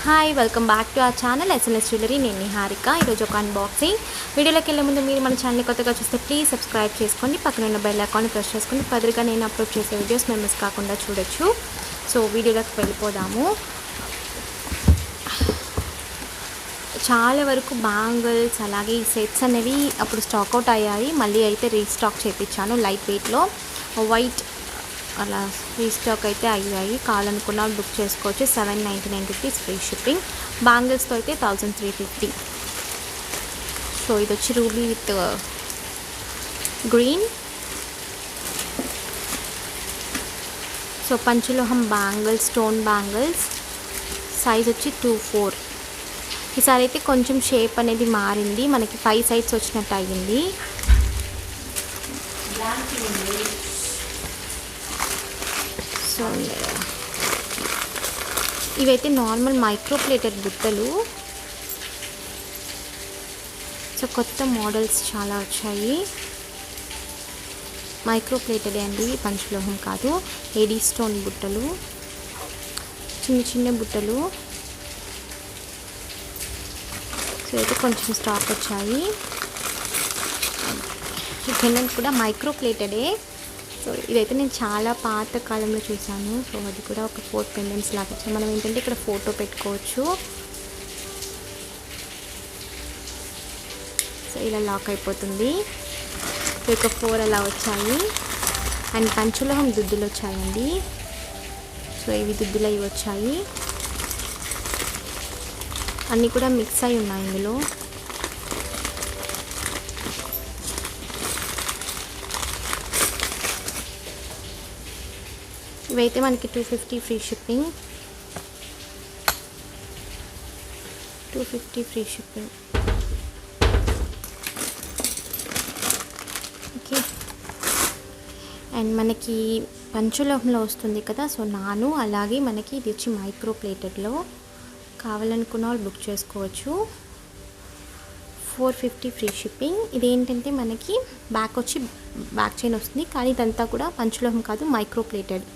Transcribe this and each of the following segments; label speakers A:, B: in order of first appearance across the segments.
A: Hi welcome back to our channel SLS jewellery. నేను హారిక. ఈరోజు ఒక అన్బాక్సింగ్ వీడియోలోకి వెళ్ళే ముందు మీరు మన ఛానల్ కొత్తగా చూస్తే ప్లీజ్ సబ్స్క్రైబ్ చేసుకోండి, పక్కన ఉన్న బెల్ ఐకాన్ని ప్రెస్ చేసుకోండి. ఫర్దర్గా నేను అప్లోడ్ చేసే వీడియోస్ మీరు మిస్ కాకుండా చూడొచ్చు. సో వీడియోలోకి వెళ్ళిపోదాము. చాలా వరకు బ్యాంగిల్స్ అలాగే ఈ సెట్స్ అనేవి అప్పుడు స్టాక్అవుట్ అయ్యాయి. మళ్ళీ అయితే రీస్టాక్ చేయించాను లైట్ వెయిట్లో. వైట్ అలా రీస్టాక్ అయితే అయ్యాయి. కావాలనుకున్న బుక్ చేసుకోవచ్చు. 799 రూపీస్ ఫ్రీ షిప్పింగ్. బ్యాంగిల్స్తో అయితే 1350. సో ఇది వచ్చి రూబీ విత్ గ్రీన్. సో పంచలోహం బ్యాంగిల్స్, స్టోన్ బ్యాంగిల్స్. సైజ్ వచ్చి 24. ఈసారి అయితే కొంచెం షేప్ అనేది మారింది, మనకి 5 సైడ్స్ వచ్చినట్టు అయ్యింది. సో ఇవైతే నార్మల్ మైక్రోప్లేటెడ్ బుట్టలు. సో కొత్త మోడల్స్ చాలా వచ్చాయి. మైక్రోప్లేటెడ్ అండి, పంచలోహం కాదు. ఏడీ స్టోన్ బుట్టలు, చిన్న చిన్న బుట్టలు. సో అయితే కొంచెం స్టాక్ వచ్చాయి. ఈ పెండెంట్ కూడా మైక్రోప్లేటెడే. సో ఇదైతే నేను చాలా పాత కాలంలో చూసాను. సో అది కూడా ఒక 4 పెండెంట్స్ లాగా వచ్చాయి. మనం ఏంటంటే ఇక్కడ ఫోటో పెట్టుకోవచ్చు. సో ఇలా లాక్ అయిపోతుంది. సో ఒక 4 అలా వచ్చాయి. అండ్ పంచలోహం దుద్దులు వచ్చాయండి. సో ఇవి దుద్దులు అవి వచ్చాయి. అన్నీ కూడా మిక్స్ అయి ఉన్నాయి ఇందులో. ఇవైతే మనకి 250 free shipping. 250 free shipping. Okay. And మనకి పంచలోహంలో వస్తుంది కదా. సో నాను అలాగే మనకి ఇది వచ్చి మైక్రోప్లేటెడ్లో. కావాలనుకున్న వాళ్ళు బుక్ చేసుకోవచ్చు. 450 ఫ్రీ షిప్పింగ్. ఇదేంటంటే మనకి బ్యాక్ చైన్ వస్తుంది, కానీ ఇదంతా కూడా పంచలోహం కాదు, మైక్రోప్లేటెడ్.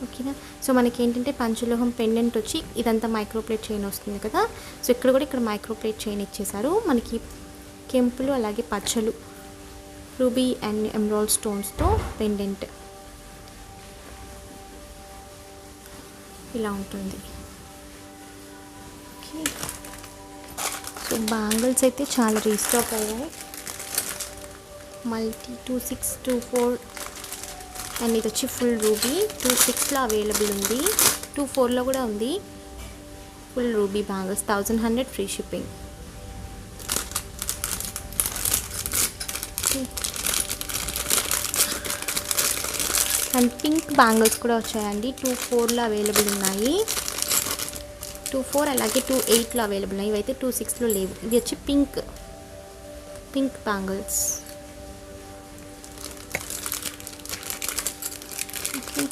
A: ఓకేనా. సో మనకి ఏంటంటే పంచలోహం పెండెంట్ వచ్చి ఇదంతా మైక్రోప్లేట్ చైన్ వస్తుంది కదా. సో ఇక్కడ మైక్రోప్లేట్ చైన్ ఇచ్చేసారు. మనకి కెంపులు అలాగే పచ్చలు, రూబీ అండ్ ఎమరాల్డ్ స్టోన్స్తో పెండెంట్ ఇలా ఉంటుంది. ఓకే. సో బ్యాంగిల్స్ అయితే చాలా రీస్టాక్ అయ్యాయి. మల్టీ 26, 24 అండ్ ఇది వచ్చి ఫుల్ రూబీ. 26లో అవైలబుల్ ఉంది, 24లో కూడా ఉంది. Full ruby bangles 1100 free shipping. And pink bangles కూడా వచ్చాయండి. 24లో అవైలబుల్ ఉన్నాయి. 24 అలాగే 28లో అవైలబుల్ ఉన్నాయి. ఇవైతే 26లో లేవు. ఇది వచ్చి పింక్ బ్యాంగిల్స్. ఓకే.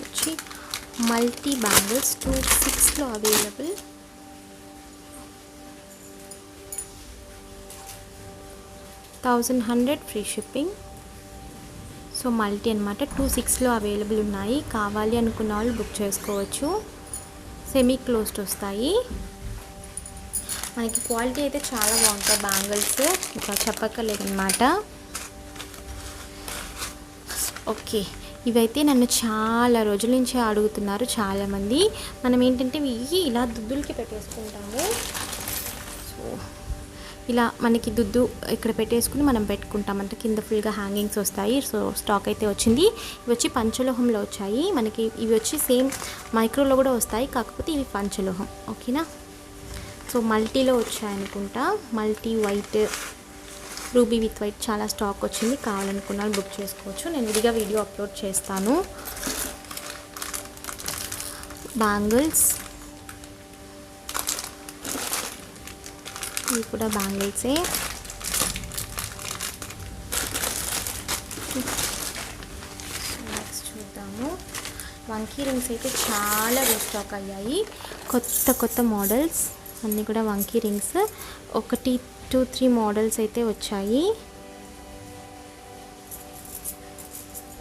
A: వచ్చి మల్టీ బ్యాంగిల్స్ 26లో available. $1100 free shipping. So multi అనమాట. 26లో అవైలబుల్ ఉన్నాయి. కావాలి అనుకున్న వాళ్ళు బుక్ చేసుకోవచ్చు. సెమీ క్లోజ్డ్ వస్తాయి. మనకి క్వాలిటీ అయితే చాలా బాగుంటాయి బ్యాంగిల్స్, ఇంకా చెప్పక్కర్లేదన్నమాట. ఓకే. ఇవైతే నన్ను చాలా రోజుల నుంచి అడుగుతున్నారు చాలామంది. మనం ఏంటంటే ఇవి ఇలా దుద్దులకి పెట్టేసుకుంటాము. సో ఇలా మనకి దుద్దు ఇక్కడ పెట్టేసుకుని మనం పెట్టుకుంటాం. అంటే కింద ఫుల్గా హ్యాంగింగ్స్ వస్తాయి. సో స్టాక్ అయితే వచ్చింది. ఇవి వచ్చి పంచలోహంలో వచ్చాయి. మనకి ఇవి వచ్చి సేమ్ మైక్రోలో కూడా వస్తాయి, కాకపోతే ఇవి పంచలోహం. ఓకేనా. సో మల్టీలో వచ్చాయనుకుంటా. Multi white, ruby with white చాలా స్టాక్ వచ్చింది. కావాలనుకున్న బుక్ చేసుకోవచ్చు. నేను విడిగా వీడియో అప్లోడ్ చేస్తాను. బ్యాంగిల్స్ ఇవి కూడా బ్యాంగిల్సే. నెక్స్ట్ చూద్దాము. వంకీ రింగ్స్ అయితే చాలా రీస్టాక్ అయ్యాయి. కొత్త మోడల్స్ అన్నీ కూడా వంకీ రింగ్స్. 1, 2, 3 మోడల్స్ అయితే వచ్చాయి.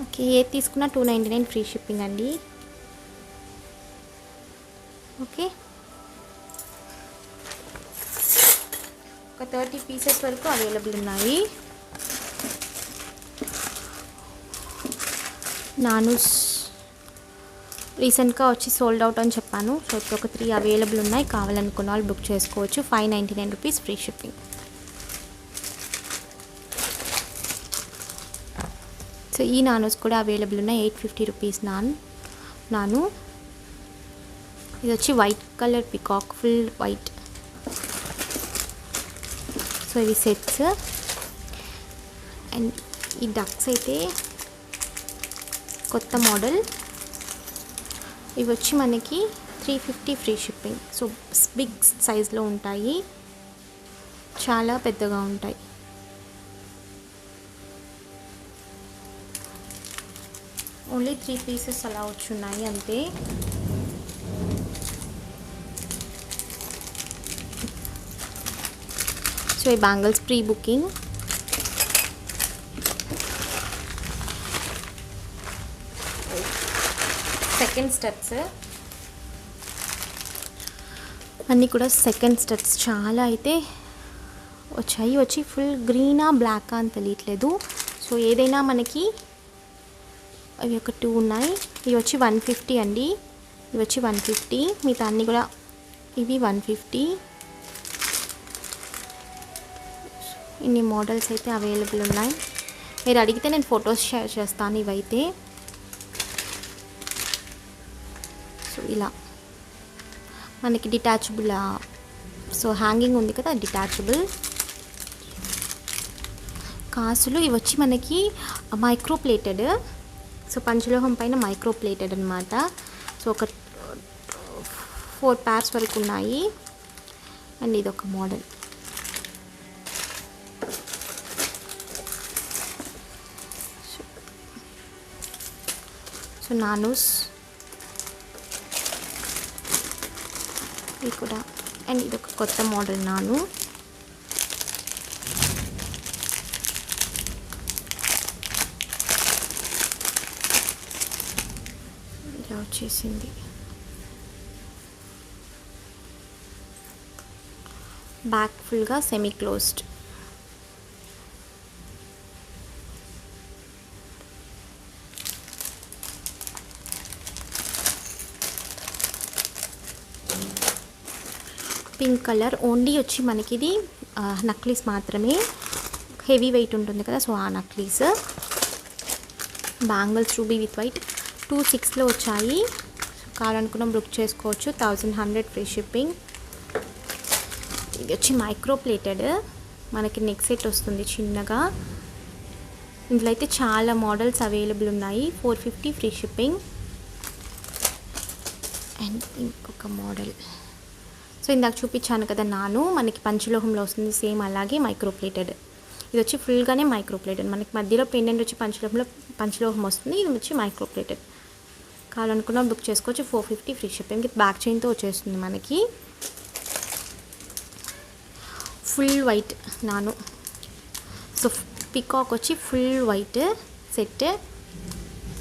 A: ఓకే, ఏది తీసుకున్నా 299 ఫ్రీ షిప్పింగ్ అండి. ఓకే, ఒక 30 పీసెస్ వరకు అవైలబుల్ ఉన్నాయి. నానూస్ రీసెంట్గా వచ్చి సోల్డ్ అవుట్ అని చెప్పాను. సో ఇప్పుడు ఒక 3 అవైలబుల్ ఉన్నాయి. కావాలనుకున్న వాళ్ళు బుక్ చేసుకోవచ్చు. 599 రూపీస్ ఫ్రీ షిప్పింగ్. సో ఈ నానోస్ కూడా అవైలబుల్ ఉన్నాయి. 850 రూపీస్ నాను. ఇది వచ్చి white colour peacock, full white. So ఇవి సెట్స్. అండ్ ఈ డక్స్ అయితే కొత్త మోడల్. ఇవి వచ్చి మనకి 350 ఫ్రీ షిప్పింగ్. సో బిగ్ సైజ్లో ఉంటాయి, చాలా పెద్దగా ఉంటాయి. ఓన్లీ 3 పీసెస్ అలా వచ్చున్నాయి అంతే. సో ఈ bangles pre booking. Second steps అన్నీ కూడా సెకండ్ స్టెప్స్ చాలా అయితే వచ్చాయి. వచ్చి ఫుల్ గ్రీనా బ్లాకా అని తెలియట్లేదు. సో ఏదైనా మనకి అవి ఒక 2 ఉన్నాయి. ఇవి వచ్చి 150 అండి. ఇవి వచ్చి 150. మిగతా అన్నీ కూడా ఇవి 150. ఇన్ని మోడల్స్ అయితే అవైలబుల్ ఉన్నాయి. మీరు అడిగితే నేను ఫొటోస్ షేర్ చేస్తాను. ఇవైతే సో ఇలా మనకి డిటాచబుల్, సో హ్యాంగింగ్ ఉంది కదా, డిటాచబుల్ కాసులు. ఇవి వచ్చి మనకి మైక్రో ప్లేటెడ్. సో పంచలోహం పైన మైక్రో ప్లేటెడ్ అనమాట. సో ఒక 4 pairs వరకు ఉన్నాయి. అండ్ ఇది ఒక మోడల్. సో నానూస్ ఇది కూడా. అండ్ ఇది ఒక కొత్త మోడల్ నాను. ఇలా వచ్చేసింది. బ్యాక్ ఫుల్గా semi closed. Pink colour. Only వచ్చి మనకి ఇది నక్లీస్ మాత్రమే, హెవీ వెయిట్ ఉంటుంది కదా, సో ఆ necklace. Bangles ruby with white 26లో వచ్చాయి. కావాలనుకున్న బుక్ చేసుకోవచ్చు. 1100 ఫ్రీ షిప్పింగ్. ఇది వచ్చి మైక్రో ప్లేటెడ్, మనకి నెక్ సెట్ వస్తుంది చిన్నగా. ఇందులో అయితే చాలా మోడల్స్ అవైలబుల్ ఉన్నాయి. 450 ఫ్రీ షిప్పింగ్. అండ్ ఇంకొక మోడల్. సో ఇందాక చూపించాను కదా నాను, మనకి పంచలోహంలో వస్తుంది సేమ్ అలాగే మైక్రో ప్లేటెడ్. ఇది వచ్చి ఫుల్గానే మైక్రో ప్లేటెడ్. మనకి మధ్యలో పెండెంట్ వచ్చి పంచలోహం వస్తుంది. ఇది వచ్చి మైక్రో ప్లేటెడ్. కావాలనుకున్న బుక్ చేసుకోవచ్చు. 450 ఫ్రీ షిప్పింగ్. బ్యాక్ చైన్తో వచ్చేస్తుంది మనకి. ఫుల్ వైట్ నాను. సో పికాక్ వచ్చి ఫుల్ వైట్ సెట్.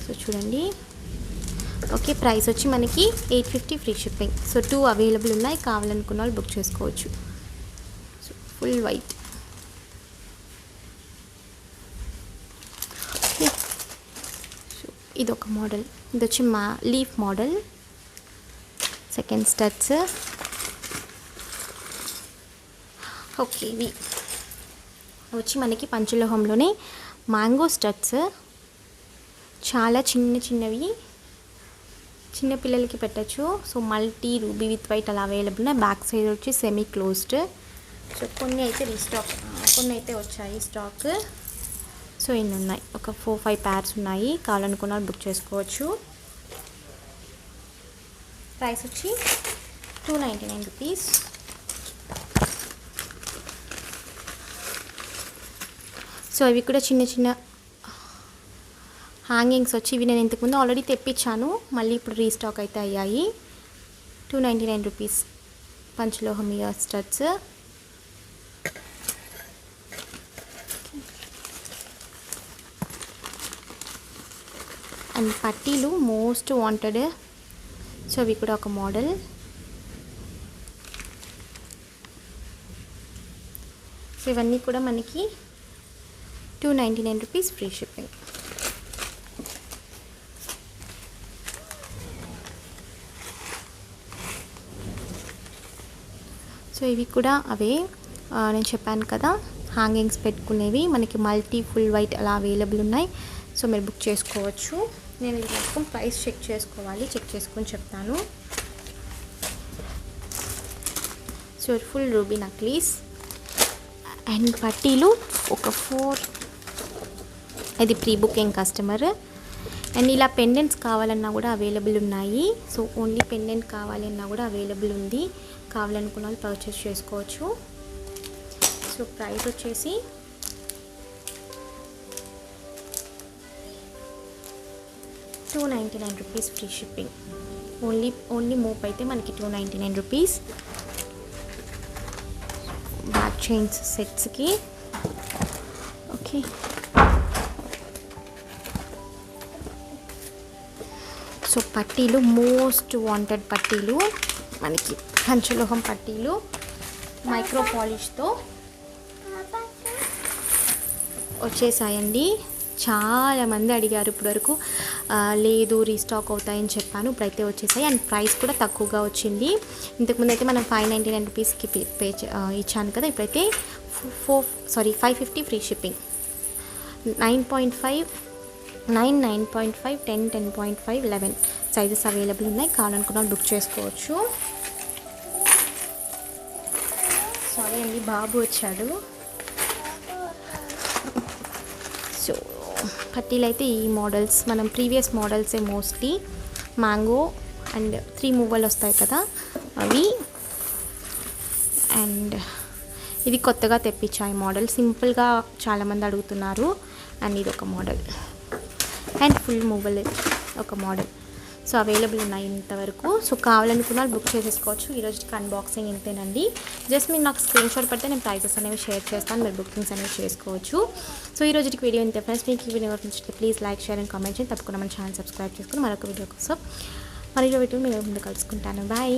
A: సో చూడండి. ఓకే, ప్రైస్ వచ్చి మనకి 850 ఫ్రీ షిప్పింగ్. సో 2 అవైలబుల్ ఉన్నాయి. కావాలనుకున్న వాళ్ళు బుక్ చేసుకోవచ్చు. So full white. సో ఇదొక మోడల్. ఇది వచ్చి leaf model. Second studs. Okay, ఇవి వచ్చి మనకి పంచలోహంలోనే మ్యాంగో స్టడ్స్. చాలా చిన్నవి, చిన్న పిల్లలకి పెట్టచ్చు. So multi ruby with white అలా అవైలబుల్ ఉన్నాయి. బ్యాక్ సైడ్ వచ్చి సెమీ క్లోజ్డ్. సో కొన్ని అయితే రీస్టాక్, కొన్ని అయితే వచ్చాయి స్టాక్. సో ఇన్ని ఉన్నాయి. ఒక 4-5 pairs ఉన్నాయి. కావాలనుకున్న బుక్ చేసుకోవచ్చు. ప్రైస్ వచ్చి 299 రూపీస్. సో ఇవి కూడా చిన్న హ్యాంగింగ్స్ వచ్చి ఇవి నేను ఇంతకుముందు ఆల్రెడీ తెప్పించాను. మళ్ళీ ఇప్పుడు రీస్టాక్ అయితే అయ్యాయి. 299 రూపీస్ పంచలోహం ఇయర్ స్టడ్స్. అండ్ పట్టీలు మోస్ట్ వాంటెడ్. సో అవి కూడా ఒక మోడల్. సో ఇవన్నీ కూడా మనకి 299 రూపీస్ ఫ్రీ షిప్పింగ్. సో ఇవి కూడా అవే నేను చెప్పాను కదా, హ్యాంగింగ్స్ పెట్టుకునేవి మనకి మల్టీ ఫుల్ వైట్ అలా అవైలబుల్ ఉన్నాయి. సో మీరు బుక్ చేసుకోవచ్చు. నేను ఇది మొత్తం ప్రైస్ చెక్ చేసుకోవాలి, చెక్ చేసుకొని చెప్తాను. So full ruby necklace and పట్టీలు ఒక 4. ఇది ప్రీ బుకింగ్ కస్టమర్. అండ్ ఇలా పెండెంట్స్ కావాలన్నా కూడా అవైలబుల్ ఉన్నాయి. సో ఓన్లీ పెండెంట్ కావాలన్నా కూడా అవైలబుల్ ఉంది. కావాలనుకున్న వాళ్ళు పర్చేస్ చేసుకోవచ్చు. సో ప్రైస్ వచ్చేసి ₹299 ఫ్రీ షిప్పింగ్. ఓన్లీ మోప్ అయితే మనకి ₹299. బ్యాక్ చైన్స్ సెట్స్కి. ఓకే, సో పట్టీలు మోస్ట్ వాంటెడ్ పట్టీలు మనకి పంచలోహం పట్టీలు మైక్రో పాలిష్తో వచ్చేసాయండి. చాలామంది అడిగారు ఇప్పటివరకు, లేదు రీస్టాక్ అవుతాయని చెప్పాను, ఇప్పుడైతే వచ్చేసాయి. అండ్ ప్రైస్ కూడా తక్కువగా వచ్చింది. ఇంతకుముందు అయితే మనం ₹599కి పే ఇచ్చాను కదా, ఇప్పుడైతే 550 ఫ్రీ షిప్పింగ్. 9.5, 9, 9.5, 10, 10.5, 11 సైజెస్ అవైలబుల్ ఉన్నాయి. కావాలనుకున్న వాళ్ళు బుక్ చేసుకోవచ్చు. సారీ అండి, బాబు వచ్చాడు. సో పట్టీలు అయితే ఈ మోడల్స్, మనం ప్రీవియస్ మోడల్సే మోస్ట్లీ. మ్యాంగో అండ్ 3 మూవలు వస్తాయి కదా అవి. అండ్ ఇది కొత్తగా తెప్పించా ఈ మోడల్, సింపుల్గా చాలామంది అడుగుతున్నారు. అండ్ ఇది ఒక మోడల్. అండ్ ఫుల్ మూవల్ ఒక మోడల్. సో అవైలబుల్ ఉన్నాయి ఇంతవరకు. సో కావాలనుకున్న బుక్ చేసేసుకోవచ్చు. ఈరోజుకి అన్బాక్సింగ్ ఇంతేనండి. జస్ట్ మీరు నాకు స్క్రీన్ షాట్ పెడితే నేను ప్రైజెస్ అనేవి షేర్ చేస్తాను, మీరు బుకింగ్స్ అనేవి చేసుకోవచ్చు. సో ఈ రోజుకి వీడియో ఇంతే ఫ్రెండ్స్. మీకు ఈ వీడియో నచ్చితే please like, share and comment చేయండి. తప్పకుండా మన ఛానల్ సబ్స్క్రైబ్ చేసుకుని మరొక వీడియో కోసం వీడియో మీరు ముందు కలుసుకుంటాను. బాయ్.